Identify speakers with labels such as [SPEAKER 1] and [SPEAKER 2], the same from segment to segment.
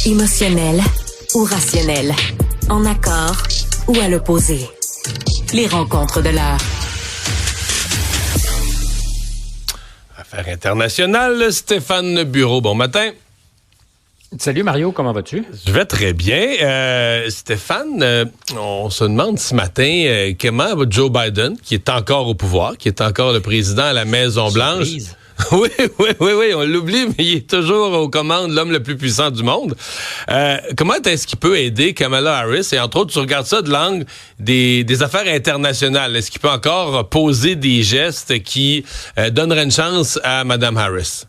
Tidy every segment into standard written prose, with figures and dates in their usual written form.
[SPEAKER 1] Émotionnel ou rationnel? En accord ou à l'opposé? Les rencontres de l'heure.
[SPEAKER 2] Affaires internationales, Stéphane Bureau, bon matin.
[SPEAKER 3] Salut Mario, comment vas-tu?
[SPEAKER 2] Je vais très bien. Stéphane, on se demande ce matin comment va Joe Biden, qui est encore au pouvoir, qui est encore le président à la Maison-Blanche. Oui, on l'oublie, mais il est toujours aux commandes, l'homme le plus puissant du monde. Comment est-ce qu'il peut aider Kamala Harris? Et entre autres, tu regardes ça de l'angle des affaires internationales. Est-ce qu'il peut encore poser des gestes qui donneraient une chance à Mme Harris?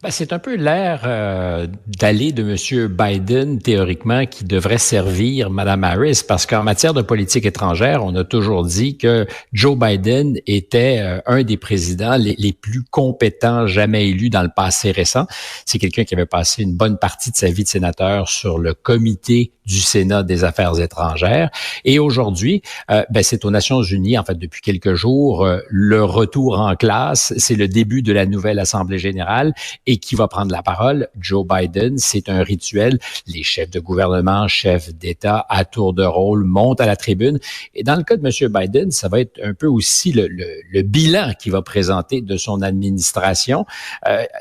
[SPEAKER 3] Ben, c'est un peu l'air d'aller de M. Biden, théoriquement, qui devrait servir Mme Harris, parce qu'en matière de politique étrangère, on a toujours dit que Joe Biden était un des présidents les plus compétents jamais élus dans le passé récent. C'est quelqu'un qui avait passé une bonne partie de sa vie de sénateur sur le comité du Sénat des Affaires étrangères. Et aujourd'hui, c'est aux Nations Unies, en fait, depuis quelques jours, le retour en classe, c'est le début de la nouvelle Assemblée générale. Et qui va prendre la parole? Joe Biden. C'est un rituel. Les chefs de gouvernement, chefs d'État, à tour de rôle, montent à la tribune. Et dans le cas de M. Biden, ça va être un peu aussi le bilan qu'il va présenter de son administration.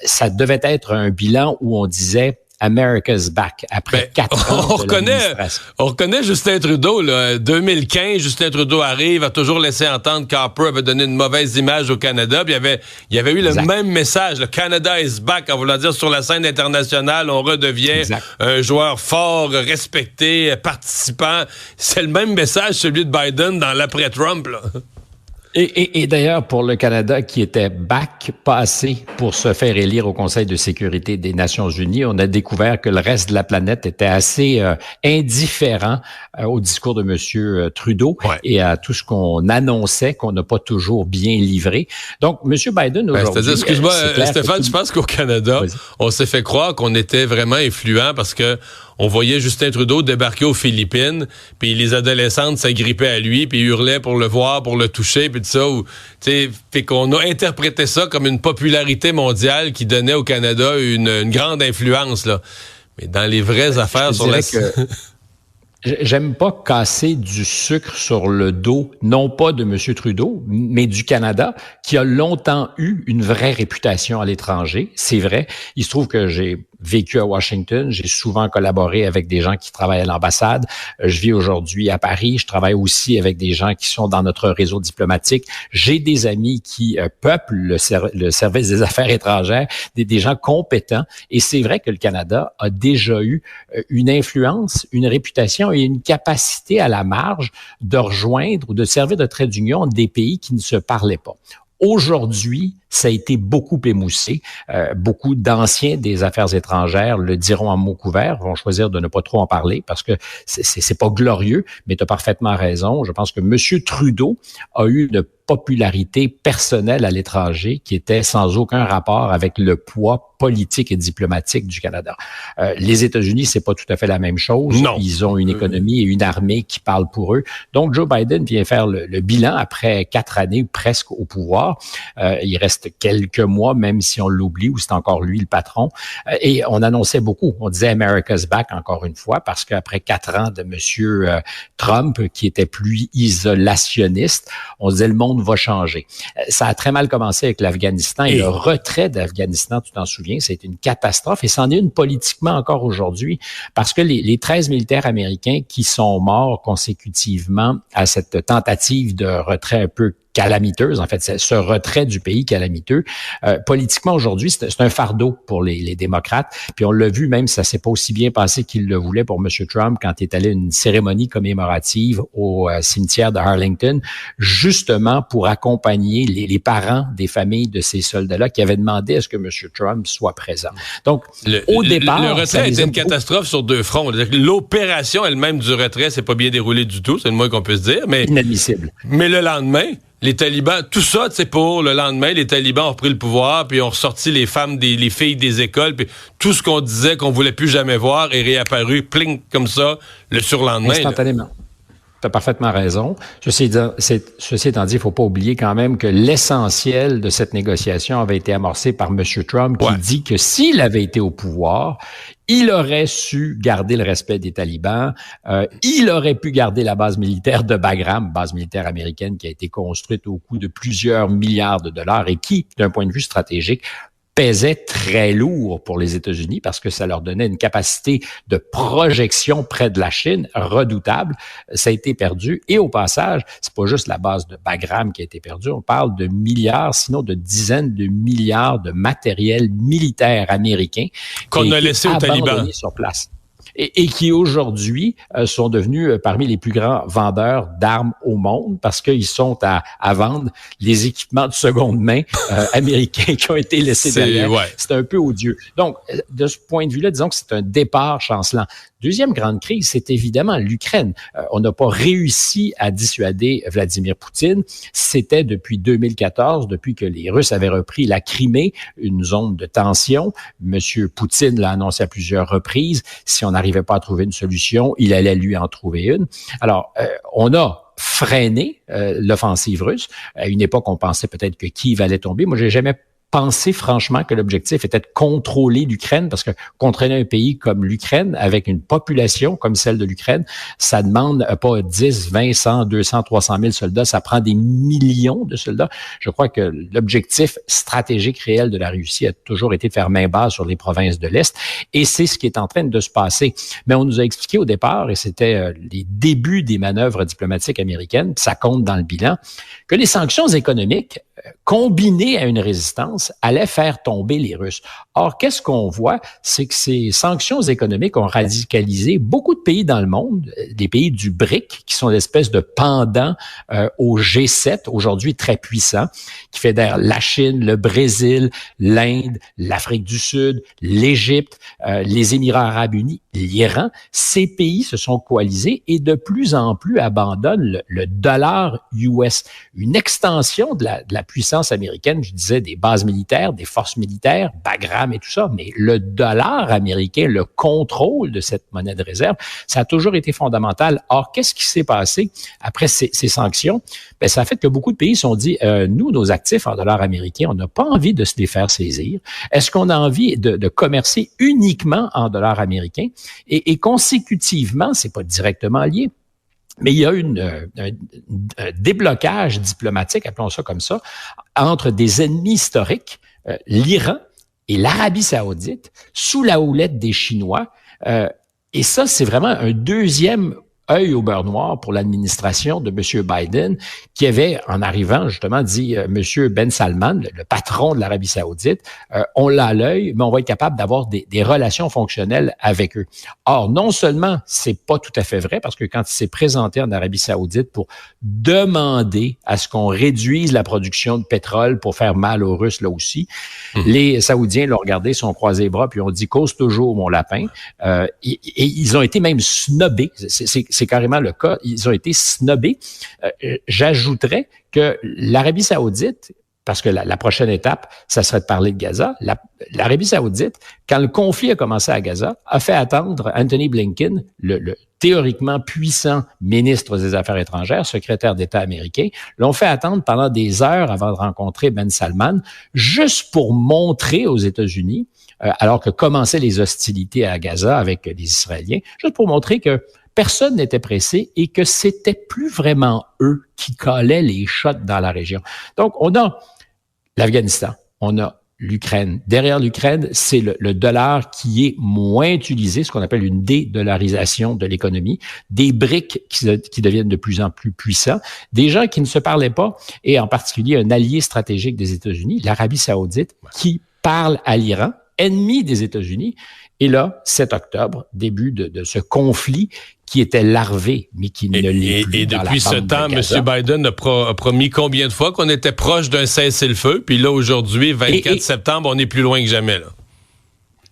[SPEAKER 3] Ça devait être un bilan où on disait America's back, après 4 ans
[SPEAKER 2] on reconnaît Justin Trudeau, là. 2015, Justin Trudeau arrive, a toujours laissé entendre qu'Harper avait donné une mauvaise image au Canada. Puis il y avait eu le même message, le Canada is back, en voulant dire sur la scène internationale, on redevient un joueur fort, respecté, participant. C'est le même message, celui de Biden dans l'après-Trump, là.
[SPEAKER 3] Et d'ailleurs, pour le Canada qui était back, pas assez pour se faire élire au Conseil de sécurité des Nations unies, on a découvert que le reste de la planète était assez indifférent au discours de M. Trudeau et à tout ce qu'on annonçait, qu'on n'a pas toujours bien livré. Donc, M. Biden aujourd'hui...
[SPEAKER 2] C'est-à-dire, excuse-moi, Stéphane, je pense qu'au Canada, on s'est fait croire qu'on était vraiment influent parce que on voyait Justin Trudeau débarquer aux Philippines, puis les adolescentes s'agrippaient à lui, puis hurlaient pour le voir, pour le toucher, puis tout ça. Fait qu'on a interprété ça comme une popularité mondiale qui donnait au Canada une grande influence, là. Mais dans les vraies affaires sur la...
[SPEAKER 3] J'aime pas casser du sucre sur le dos, non pas de M. Trudeau, mais du Canada, qui a longtemps eu une vraie réputation à l'étranger. C'est vrai. Il se trouve que j'ai vécu à Washington, j'ai souvent collaboré avec des gens qui travaillent à l'ambassade. Je vis aujourd'hui à Paris, je travaille aussi avec des gens qui sont dans notre réseau diplomatique. J'ai des amis qui peuplent le service des affaires étrangères, des gens compétents. Et c'est vrai que le Canada a déjà eu une influence, une réputation et une capacité à la marge de rejoindre ou de servir de trait d'union des pays qui ne se parlaient pas. Aujourd'hui, ça a été beaucoup émoussé. Beaucoup d'anciens des affaires étrangères le diront en mots couverts, vont choisir de ne pas trop en parler parce que c'est pas glorieux, mais tu as parfaitement raison. Je pense que M. Trudeau a eu une popularité personnelle à l'étranger qui était sans aucun rapport avec le poids politique et diplomatique du Canada. Les États-Unis, c'est pas tout à fait la même chose.
[SPEAKER 2] Non.
[SPEAKER 3] Ils ont une économie et une armée qui parlent pour eux. Donc, Joe Biden vient faire le bilan après 4 années presque au pouvoir. Il reste quelques mois, même si on l'oublie, ou c'est encore lui le patron. Et on annonçait beaucoup. On disait America's back encore une fois, parce qu'après 4 ans de M. Trump, qui était plus isolationniste, on disait le monde va changer. Ça a très mal commencé avec l'Afghanistan et le retrait d'Afghanistan, tu t'en souviens, c'est une catastrophe et c'en est une politiquement encore aujourd'hui parce que les 13 militaires américains qui sont morts consécutivement à cette tentative de retrait un peu calamiteuse, en fait, c'est ce retrait du pays calamiteux. Politiquement, aujourd'hui, c'est un fardeau pour les démocrates. Puis on l'a vu, même ça s'est pas aussi bien passé qu'il le voulait pour M. Trump quand il est allé à une cérémonie commémorative au cimetière de Arlington, justement pour accompagner les parents des familles de ces soldats-là qui avaient demandé à ce que M. Trump soit présent. Donc, au départ...
[SPEAKER 2] Le retrait a été une catastrophe sur 2 fronts. L'opération elle-même du retrait s'est pas bien déroulée du tout, c'est le moins qu'on puisse dire. Mais,
[SPEAKER 3] inadmissible.
[SPEAKER 2] Mais le lendemain... Les talibans, tout ça, c'est pour le lendemain, les talibans ont repris le pouvoir, puis ont ressorti les femmes, les filles des écoles, puis tout ce qu'on disait qu'on voulait plus jamais voir est réapparu, pling, comme ça, le surlendemain.
[SPEAKER 3] Instantanément. Tu as parfaitement raison. Ceci étant dit, il ne faut pas oublier quand même que l'essentiel de cette négociation avait été amorcé par M. Trump, qui dit que s'il avait été au pouvoir, il aurait su garder le respect des talibans, il aurait pu garder la base militaire de Bagram, base militaire américaine qui a été construite au coût de plusieurs milliards de dollars et qui, d'un point de vue stratégique, pesait très lourd pour les États-Unis parce que ça leur donnait une capacité de projection près de la Chine redoutable. Ça a été perdu. Et au passage, c'est pas juste la base de Bagram qui a été perdue. On parle de milliards, sinon de dizaines de milliards de matériel militaire américain
[SPEAKER 2] qu'on a laissé aux talibans
[SPEAKER 3] sur place. Et qui aujourd'hui sont devenus parmi les plus grands vendeurs d'armes au monde parce qu'ils sont à vendre les équipements de seconde main américains qui ont été laissés derrière. C'est un peu odieux. Donc, de ce point de vue-là, disons que c'est un départ chancelant. Deuxième grande crise, c'est évidemment l'Ukraine. On n'a pas réussi à dissuader Vladimir Poutine. C'était depuis 2014, depuis que les Russes avaient repris la Crimée, une zone de tension. Monsieur Poutine l'a annoncé à plusieurs reprises. Si on n'arrivait pas à trouver une solution, il allait lui en trouver une. Alors, on a freiné l'offensive russe. À une époque, on pensait peut-être que Kiev allait tomber. Moi, j'ai jamais pensé franchement que l'objectif était de contrôler l'Ukraine parce que contrôler un pays comme l'Ukraine avec une population comme celle de l'Ukraine, ça demande pas 10, 20, 100, 200, 300 000 soldats, ça prend des millions de soldats. Je crois que l'objectif stratégique réel de la Russie a toujours été de faire main basse sur les provinces de l'Est et c'est ce qui est en train de se passer. Mais on nous a expliqué au départ, et c'était les débuts des manœuvres diplomatiques américaines, ça compte dans le bilan, que les sanctions économiques combinées à une résistance allaient faire tomber les Russes. Or, qu'est-ce qu'on voit? C'est que ces sanctions économiques ont radicalisé beaucoup de pays dans le monde, des pays du BRIC, qui sont l'espèce de pendant au G7, aujourd'hui très puissant, qui fédère la Chine, le Brésil, l'Inde, l'Afrique du Sud, l'Égypte, les Émirats arabes unis, l'Iran. Ces pays se sont coalisés et de plus en plus abandonnent le dollar US, une extension de la puissance américaine, je disais, des bases militaires, des forces militaires, Bagram et tout ça, mais le dollar américain, le contrôle de cette monnaie de réserve, ça a toujours été fondamental. Or, qu'est-ce qui s'est passé après ces sanctions? Ben, ça a fait que beaucoup de pays se sont dit, nous, nos actifs en dollars américains, on n'a pas envie de se les faire saisir. Est-ce qu'on a envie de commercer uniquement en dollars américains? Et consécutivement, c'est pas directement lié, mais il y a un déblocage diplomatique, appelons ça comme ça, entre des ennemis historiques, l'Iran et l'Arabie saoudite, sous la houlette des Chinois. Et ça, c'est vraiment un deuxième œil au beurre noir pour l'administration de M. Biden, qui avait, en arrivant, justement, dit M. Ben Salman, le patron de l'Arabie saoudite, on l'a à l'œil, mais on va être capable d'avoir des relations fonctionnelles avec eux. Or, non seulement c'est pas tout à fait vrai, parce que quand il s'est présenté en Arabie saoudite pour demander à ce qu'on réduise la production de pétrole pour faire mal aux Russes, là aussi, les Saoudiens l'ont regardé, se sont croisés les bras, puis ont dit « cause toujours, mon lapin ». Et ils ont été même snobés. C'est carrément le cas. Ils ont été snobés. J'ajouterais que l'Arabie saoudite, parce que la prochaine étape, ça serait de parler de Gaza, l'Arabie saoudite, quand le conflit a commencé à Gaza, a fait attendre Anthony Blinken, le théoriquement puissant ministre des Affaires étrangères, secrétaire d'État américain, l'ont fait attendre pendant des heures avant de rencontrer Ben Salman, juste pour montrer aux États-Unis, alors que commençaient les hostilités à Gaza avec les Israéliens, juste pour montrer que personne n'était pressé et que c'était plus vraiment eux qui collaient les shots dans la région. Donc, on a l'Afghanistan, on a l'Ukraine. Derrière l'Ukraine, c'est le dollar qui est moins utilisé, ce qu'on appelle une dédollarisation de l'économie, des BRICS qui deviennent de plus en plus puissants, des gens qui ne se parlaient pas, et en particulier un allié stratégique des États-Unis, l'Arabie saoudite, qui parle à l'Iran, ennemi des États-Unis. Et là, 7 octobre, début de ce conflit qui était larvé, mais qui ne l'est plus.
[SPEAKER 2] Et depuis ce temps, M. Biden a promis combien de fois qu'on était proche d'un cessez-le-feu? Puis là, aujourd'hui, 24 septembre, on est plus loin que jamais, là.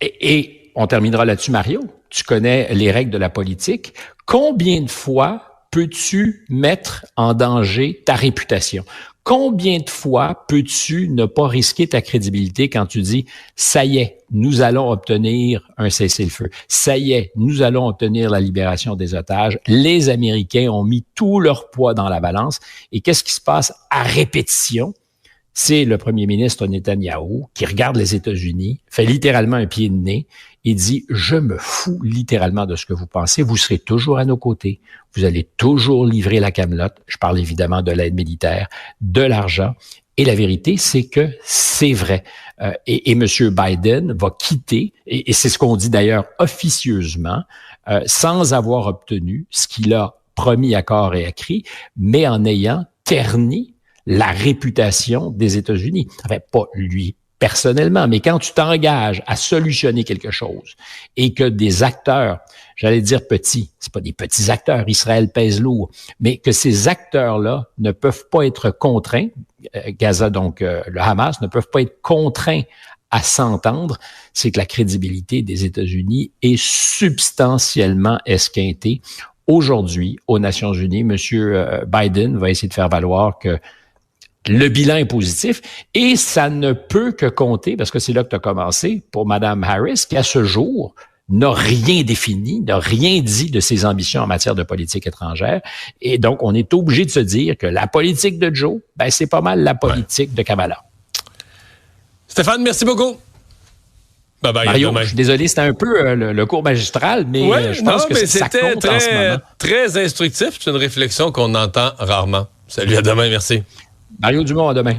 [SPEAKER 3] Et on terminera là-dessus, Mario. Tu connais les règles de la politique. Combien de fois peux-tu mettre en danger ta réputation? Combien de fois peux-tu ne pas risquer ta crédibilité quand tu dis « ça y est, nous allons obtenir un cessez-le-feu. Ça y est, nous allons obtenir la libération des otages. Les Américains ont mis tout leur poids dans la balance. » Et qu'est-ce qui se passe à répétition? C'est le premier ministre Netanyahou qui regarde les États-Unis, fait littéralement un pied de nez et dit « Je me fous littéralement de ce que vous pensez. Vous serez toujours à nos côtés. Vous allez toujours livrer la camelote. » Je parle évidemment de l'aide militaire, de l'argent. Et la vérité, c'est que c'est vrai. Et M. Biden va quitter, et c'est ce qu'on dit d'ailleurs officieusement, sans avoir obtenu ce qu'il a promis à corps et à cri, mais en ayant terni la réputation des États-Unis. Enfin, pas lui personnellement, mais quand tu t'engages à solutionner quelque chose et que des acteurs, j'allais dire petits, c'est pas des petits acteurs, Israël pèse lourd, mais que ces acteurs-là ne peuvent pas être contraints, Gaza, donc le Hamas, ne peuvent pas être contraints à s'entendre, c'est que la crédibilité des États-Unis est substantiellement esquintée. Aujourd'hui, aux Nations Unies, M. Biden va essayer de faire valoir que le bilan est positif et ça ne peut que compter, parce que c'est là que tu as commencé, pour Mme Harris, qui à ce jour n'a rien défini, n'a rien dit de ses ambitions en matière de politique étrangère. Et donc, on est obligé de se dire que la politique de Joe, ben c'est pas mal la politique de Kamala.
[SPEAKER 2] Stéphane, merci beaucoup. Bye-bye.
[SPEAKER 3] Mario, je suis désolé, c'était un peu le cours magistral, mais je pense que ça compte en ce moment.
[SPEAKER 2] Très instructif. C'est une réflexion qu'on entend rarement. Salut, à demain, merci.
[SPEAKER 3] Mario Dumont, à demain.